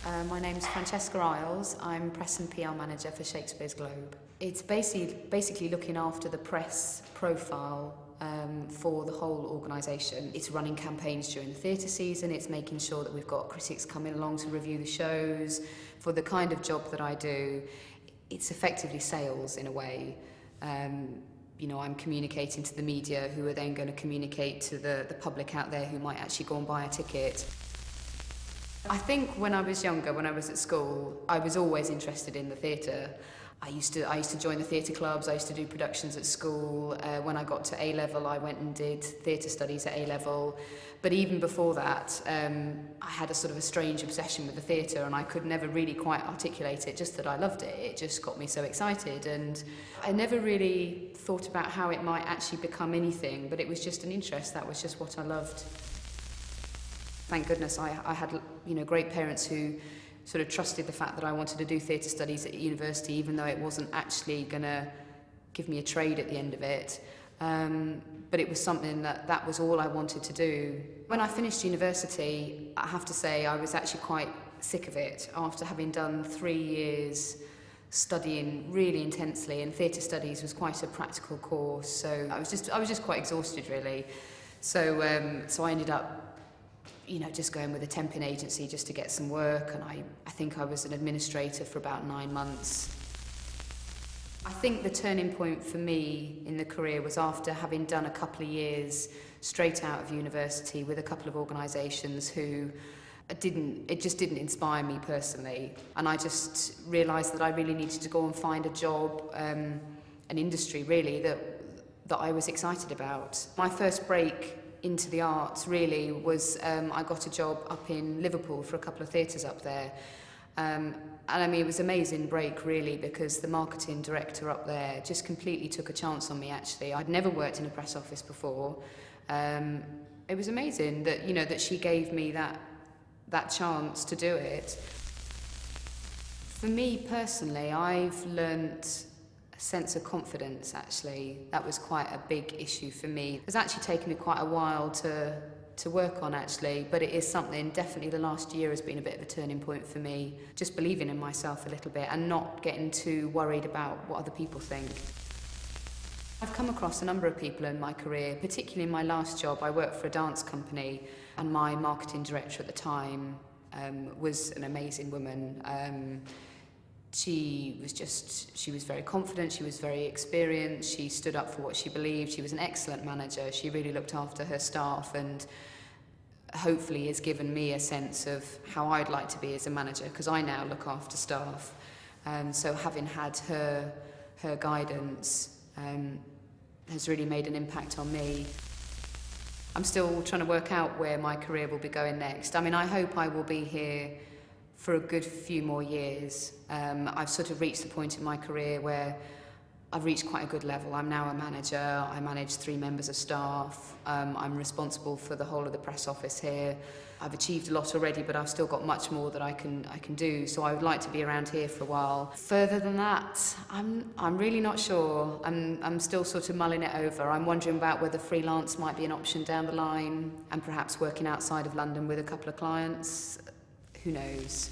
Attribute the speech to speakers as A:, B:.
A: My name's Francesca. I'm Press and PR Manager for Shakespeare's Globe. It's basically looking after the press profile for the whole organisation. It's running campaigns during the theatre season, it's making sure that we've got critics coming along to review the shows. For the kind of job that I do, it's effectively sales in a way. I'm communicating to the media, who are then going to communicate to the public out there who might actually go and buy a ticket. I think when I was younger, when I was at school, I was always interested in the theatre. I used to join the theatre clubs, I used to do productions at school. When I got to A-level, I went and did theatre studies at A-level. But even before that, I had a sort of a strange obsession with the theatre, and I could never really quite articulate it, just that I loved it. It just got me so excited, and I never really thought about how it might actually become anything, but it was just an interest. That was just what I loved. Thank goodness I had great parents who sort of trusted the fact that I wanted to do theatre studies at university, even though it wasn't actually going to give me a trade at the end of it. But it was something that was all I wanted to do. When I finished university, I have to say I was actually quite sick of it after having done 3 years studying really intensely, and theatre studies was quite a practical course, so I was just quite exhausted really. So I ended up just going with a temping agency just to get some work, and I think I was an administrator for about 9 months. I think the turning point for me in the career was after having done a couple of years straight out of university with a couple of organisations who it just didn't inspire me personally, and I just realised that I really needed to go and find a job, an industry really, that I was excited about. My first break into the arts really was I got a job up in Liverpool for a couple of theatres up there, and I mean it was an amazing break really, because the marketing director up there just completely took a chance on me. Actually, I'd never worked in a press office before. It was amazing that that she gave me that chance to do it. For me personally, I've learnt sense of confidence, actually. That was quite a big issue for me. It's actually taken me quite a while to work on, actually, but it is something, definitely the last year has been a bit of a turning point for me. Just believing in myself a little bit and not getting too worried about what other people think. I've come across a number of people in my career, particularly in my last job. I worked for a dance company, and my marketing director at the time was an amazing woman. She was very confident, she was very experienced, she stood up for what she believed, she was an excellent manager, she really looked after her staff, and hopefully has given me a sense of how I'd like to be as a manager, because I now look after staff. So having had her guidance has really made an impact on me. I'm still trying to work out where my career will be going next. I mean, I hope I will be here for a good few more years. I've sort of reached the point in my career where I've reached quite a good level. I'm now a manager, I manage 3 members of staff, I'm responsible for the whole of the press office here. I've achieved a lot already, but I've still got much more that I can do, so I would like to be around here for a while. Further than that, I'm really not sure. I'm still sort of mulling it over. I'm wondering about whether freelance might be an option down the line, and perhaps working outside of London with a couple of clients. Who knows?